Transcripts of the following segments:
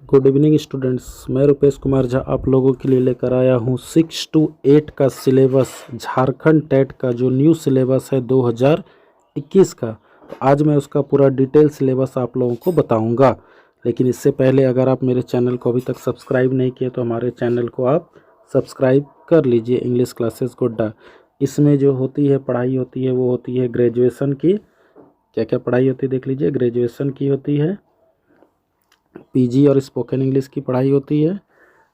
Good evening students, मैं रुपेश कुमार झा आप लोगों के लिए लेकर आया हूँ 6 to 8 का सिलेबस। झारखंड टेट का जो न्यू सिलेबस है 2021 का, तो आज मैं उसका पूरा डिटेल सिलेबस आप लोगों को बताऊंगा। लेकिन इससे पहले अगर आप मेरे चैनल को अभी तक सब्सक्राइब नहीं किए तो हमारे चैनल को आप सब्सक्राइब कर लीजिए, इंग्लिश क्लासेस गोड्डा। इसमें जो होती है पढ़ाई होती है वो होती है ग्रेजुएशन की। क्या क्या पढ़ाई होती है देख लीजिए। ग्रेजुएशन की होती है, पीजी और स्पोकन इंग्लिश की पढ़ाई होती है,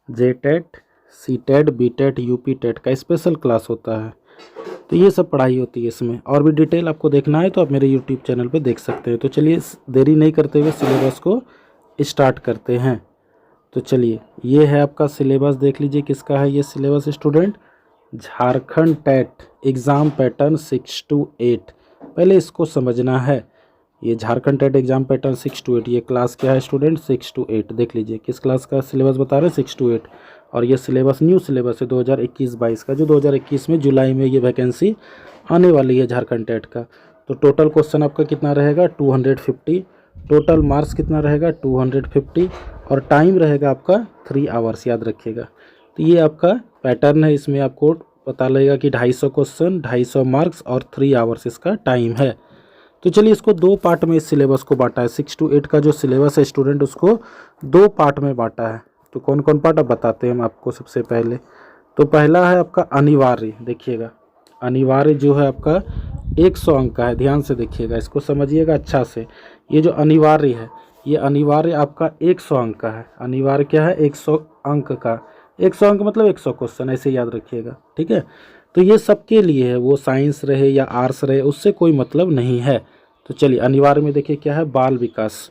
जेटेट, सीटेट, बीटेट, यूपी टेट का स्पेशल क्लास होता है। तो ये सब पढ़ाई होती है इसमें। और भी डिटेल आपको देखना है तो आप मेरे यूट्यूब चैनल पे देख सकते हैं। तो चलिए देरी नहीं करते हुए सिलेबस को स्टार्ट करते हैं। तो चलिए, ये है आपका सिलेबस, देख लीजिए किसका है ये syllabus student. Jharkhand TET exam pattern 6 to 8। पहले इसको समझना है। ये Jharkhand TET exam pattern 6 to 8, ये क्लास क्या है स्टूडेंट 6 to 8। देख लीजिए किस क्लास का सिलेबस बता रहे हैं 6 to 8। और ये सिलेबस न्यू सिलेबस है 2021-22 का, जो 2021 में जुलाई में ये वैकेंसी आने वाली है झारखंड टेट का। तो टोटल क्वेश्चन आपका कितना रहेगा 250, टोटल मार्क्स कितना रहेगा 250, और टाइम रहेगा आपका 3 आवर्स, याद रखिएगा। तो ये आपका पैटर्न है, इसमें आपको पता लगेगा कि 250 क्वेश्चन, 250 मार्क्स और 3 आवर्स इसका टाइम है। तो चलिए, इसको दो पार्ट में इस सिलेबस को बांटा है। 6 to 8 का जो सिलेबस है स्टूडेंट, उसको दो पार्ट में बांटा है। तो कौन कौन पार्ट अब बताते हैं हम आपको। सबसे पहले तो पहला है आपका अनिवार्य। देखिएगा, अनिवार्य जो है आपका 100 अंक का है। ध्यान से देखिएगा, इसको समझिएगा अच्छा से। ये जो अनिवार्य है, ये अनिवार्य आपका 100 अंक का है। अनिवार्य क्या है 100 अंक का। 100 अंक मतलब 100 क्वेश्चन, ऐसे याद रखिएगा, ठीक है। तो ये सबके लिए है, वो साइंस रहे या आर्ट्स रहे, उससे कोई मतलब नहीं है। तो चलिए, अनिवार्य में देखिए क्या है, बाल विकास।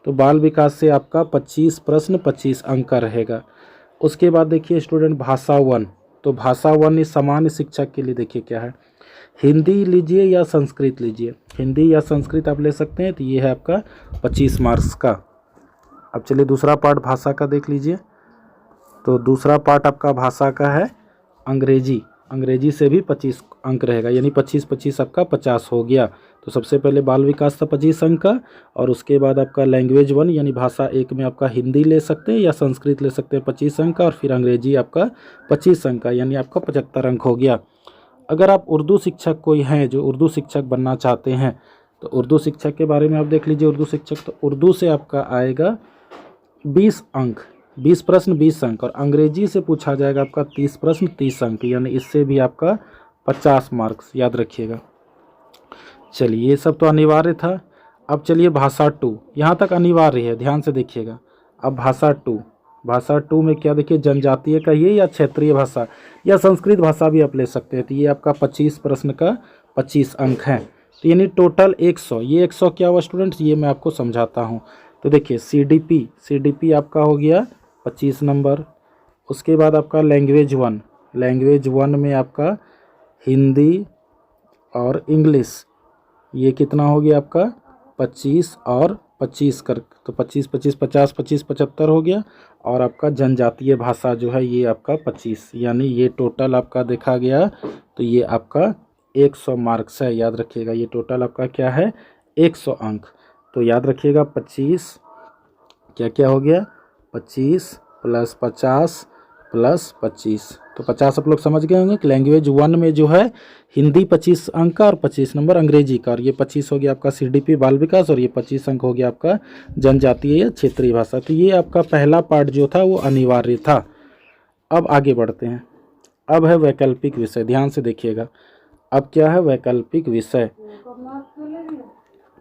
तो बाल विकास से आपका 25 प्रश्न 25 अंक का रहेगा। उसके बाद देखिए स्टूडेंट भाषा 1। तो भाषा 1 इस सामान्य शिक्षक के लिए देखिए क्या है, हिंदी लीजिए या संस्कृत लीजिए, हिंदी या संस्कृत आप ले सकते हैं। तो ये है आपका 25 मार्क्स का। अब चलिए दूसरा पार्ट भाषा का देख लीजिए। तो दूसरा पार्ट आपका भाषा का है अंग्रेजी। अंग्रेजी से भी 25 अंक रहेगा, यानी 25-25 आपका 50 हो गया। तो सबसे पहले बाल विकास था 25 अंक का, और उसके बाद आपका लैंग्वेज 1 यानी भाषा 1 में आपका हिंदी ले सकते हैं या संस्कृत ले सकते हैं 25 अंक का, और फिर अंग्रेजी आपका 25 अंक का, यानी आपका 75 अंक हो गया। अगर आप उर्दू शिक्षक कोई हैं जो उर्दू शिक्षक बनना चाहते हैं, तो उर्दू शिक्षक के बारे में आप देख लीजिए। उर्दू शिक्षक, तो उर्दू से आपका आएगा 20 अंक, 20 प्रश्न 20 अंक, और अंग्रेजी से पूछा जाएगा आपका 30 प्रश्न 30 अंक, यानी इससे भी आपका 50 मार्क्स, याद रखिएगा। चलिए, ये सब तो अनिवार्य था। अब चलिए भाषा 2, यहाँ तक अनिवार्य है, ध्यान से देखिएगा। अब भाषा 2, भाषा 2 में क्या देखिए, जनजातीय कहिए या क्षेत्रीय भाषा या संस्कृत भाषा भी आप ले सकते हैं। तो ये आपका 25 प्रश्न का 25 अंक है। तो यानी टोटल 100। ये 100 क्या हुआ स्टूडेंट्स, ये मैं आपको समझाता हूँ। तो देखिए सीडीपी आपका हो गया 25 नंबर। उसके बाद आपका लैंग्वेज 1, लैंग्वेज 1 में आपका हिंदी और इंग्लिश, ये कितना हो गया आपका 25 और 25 कर, तो 25-25 50 25 75 हो गया। और आपका जनजातीय भाषा जो है ये आपका 25, यानी ये टोटल आपका देखा गया। तो ये आपका 100 मार्क्स है, याद रखिएगा। ये टोटल आपका क्या है 100 अंक। तो याद रखिएगा 25 क्या क्या हो गया, 25 + 50 + 25, तो 50 आप लोग समझ गए होंगे कि लैंग्वेज 1 में जो है हिंदी 25 अंक का और 25 नंबर अंग्रेजी का, और ये 25 हो गया आपका सीडीपी बाल विकास, और ये 25 अंक हो गया आपका जनजातीय या क्षेत्रीय भाषा। तो ये आपका पहला पार्ट जो था वो अनिवार्य था। अब आगे बढ़ते हैं। अब है वैकल्पिक विषय, ध्यान से देखिएगा। अब क्या है वैकल्पिक विषय,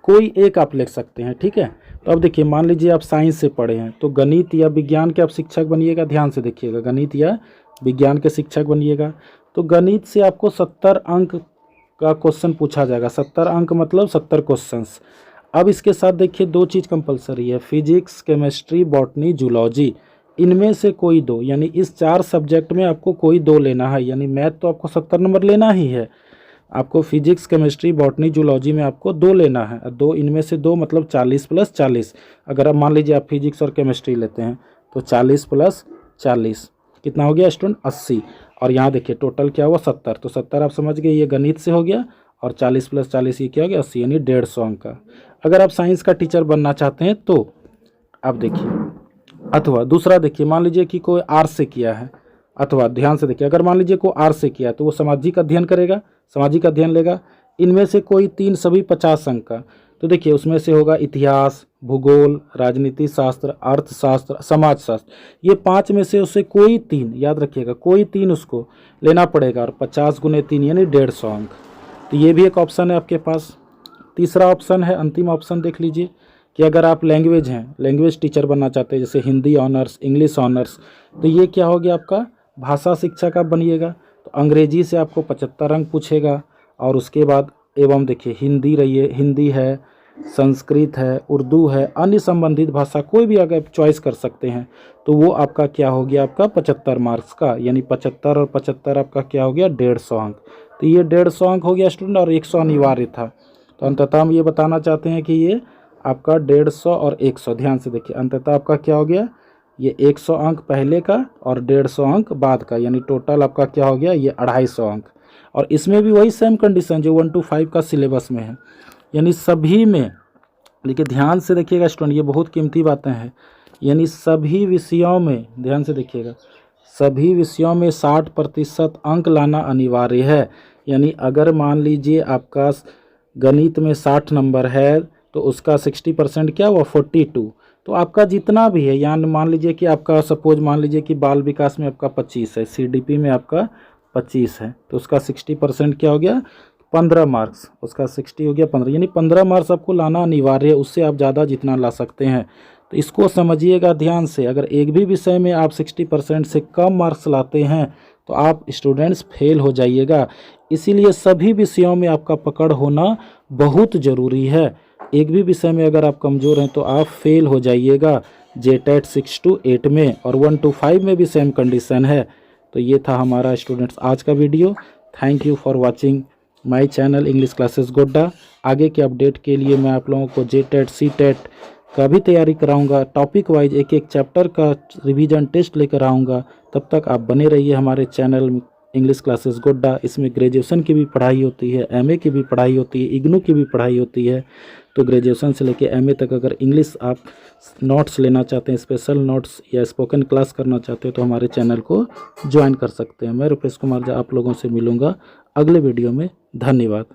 कोई एक आप लिख सकते हैं, ठीक है। तो अब देखिए, मान लीजिए आप साइंस से पढ़े हैं, तो गणित या विज्ञान के आप शिक्षक बनिएगा। ध्यान से देखिएगा, गणित या विज्ञान के शिक्षक बनिएगा। तो गणित से आपको 70 अंक का क्वेश्चन पूछा जाएगा। 70 अंक मतलब 70 क्वेश्चंस। अब इसके साथ देखिए दो चीज़ कंपलसरी है, फिजिक्स, केमिस्ट्री, बॉटनी, जूलॉजी। इनमें से कोई दो, यानी इस 4 सब्जेक्ट में आपको कोई 2 लेना है। यानी मैथ तो आपको 70 नंबर लेना ही है, आपको फिजिक्स, केमिस्ट्री, बॉटनी, जूलॉजी में आपको 2 लेना है। 2 इनमें से 2 मतलब 40 + 40। अगर आप मान लीजिए आप फिजिक्स और केमिस्ट्री लेते हैं तो 40 + 40 कितना हो गया स्टूडेंट 80। और यहाँ देखिए टोटल क्या हुआ 70। तो 70 आप समझ गए, ये गणित से हो गया, और 40 + 40 ये क्या हो गया 80, यानी 150 अंक का। अगर आप साइंस का टीचर बनना चाहते हैं तो अब देखिए अथवा दूसरा देखिए, मान लीजिए कि कोई आर्ट्स से किया है, अथवा ध्यान से देखिए, अगर मान लीजिए कोई आर्ट्स से किया है तो वो सामाजिक अध्ययन करेगा, सामाजिक अध्ययन लेगा। इनमें से कोई 3 सभी 50 अंक का, तो देखिए उसमें से होगा इतिहास, भूगोल, राजनीति शास्त्र, अर्थशास्त्र, समाजशास्त्र। ये 5 में से उसे कोई 3, याद रखिएगा, कोई 3 उसको लेना पड़ेगा, और 50 गुने 3 यानी 150 अंक। तो ये भी एक ऑप्शन है आपके पास। तीसरा ऑप्शन है, अंतिम ऑप्शन देख लीजिए, कि अगर आप लैंग्वेज हैं, लैंग्वेज टीचर बनना चाहते हैं, जैसे हिंदी ऑनर्स, इंग्लिश ऑनर्स, तो ये क्या हो गया आपका, भाषा शिक्षा का बनिएगा। तो अंग्रेजी से आपको 75 अंक पूछेगा, और उसके बाद एवं देखिए हिंदी रहिए, हिंदी है, संस्कृत है, उर्दू है, अन्य संबंधित भाषा कोई भी अगर चॉइस कर सकते हैं, तो वो आपका क्या हो गया, आपका 75 मार्क्स का, यानी 75 और 75 आपका क्या हो गया, 150 अंक। तो ये 150 अंक हो गया स्टूडेंट, और 100 अनिवार्य था। तो अंततः हम ये बताना चाहते हैं कि ये आपका 150 और 100, ध्यान से देखिए, अंततः आपका क्या हो गया, ये 100 अंक पहले का और 150 अंक बाद का, यानी टोटल आपका क्या हो गया, ये 250 अंक। और इसमें भी वही सेम कंडीशन जो 1 to 5 का सिलेबस में है, यानी सभी में देखिए, ध्यान से देखिएगा स्टूडेंट, ये बहुत कीमती बातें हैं, यानी सभी विषयों में ध्यान से देखिएगा, सभी विषयों में 60% अंक लाना अनिवार्य है। यानी अगर मान लीजिए आपका गणित में 60 नंबर है, तो उसका 60% क्या हुआ, 42। तो आपका जितना भी है, यानी मान लीजिए कि आपका सपोज मान लीजिए कि बाल विकास में आपका 25 है, सीडीपी में आपका 25 है, तो उसका 60% क्या हो गया, 15 मार्क्स, उसका 60 हो गया 15, यानी 15 मार्क्स आपको लाना अनिवार्य है, उससे आप ज़्यादा जितना ला सकते हैं। तो इसको समझिएगा ध्यान से, अगर एक भी विषय में आप 60% से कम मार्क्स लाते हैं तो आप स्टूडेंट्स फेल हो जाइएगा। इसीलिए सभी विषयों में आपका पकड़ होना बहुत ज़रूरी है। एक भी विषय में अगर आप कमज़ोर हैं तो आप फेल हो जाइएगा JTET 6 to 8 में, और 1 to 5 में भी सेम कंडीशन है। तो ये था हमारा स्टूडेंट्स आज का video. Thank you for watching my channel English classes Godda. आगे के अपडेट के लिए मैं आप लोगों को JTET CTET का भी तैयारी कराऊंगा, टॉपिक वाइज एक एक चैप्टर का रिवीजन टेस्ट लेकर आऊँगा। तब तक आप बने रहिए हमारे चैनल इंग्लिश क्लासेस गोड्डा। इसमें ग्रेजुएशन की भी पढ़ाई होती है, MA की भी पढ़ाई होती है, इग्नू की भी पढ़ाई होती है। तो ग्रेजुएशन से लेके MA तक अगर इंग्लिश आप नोट्स लेना चाहते हैं, स्पेशल नोट्स या स्पोकन क्लास करना चाहते हैं, तो हमारे चैनल को ज्वाइन कर सकते हैं। मैं रुपेश कुमार झा आप लोगों से मिलूँगा अगले वीडियो में। धन्यवाद।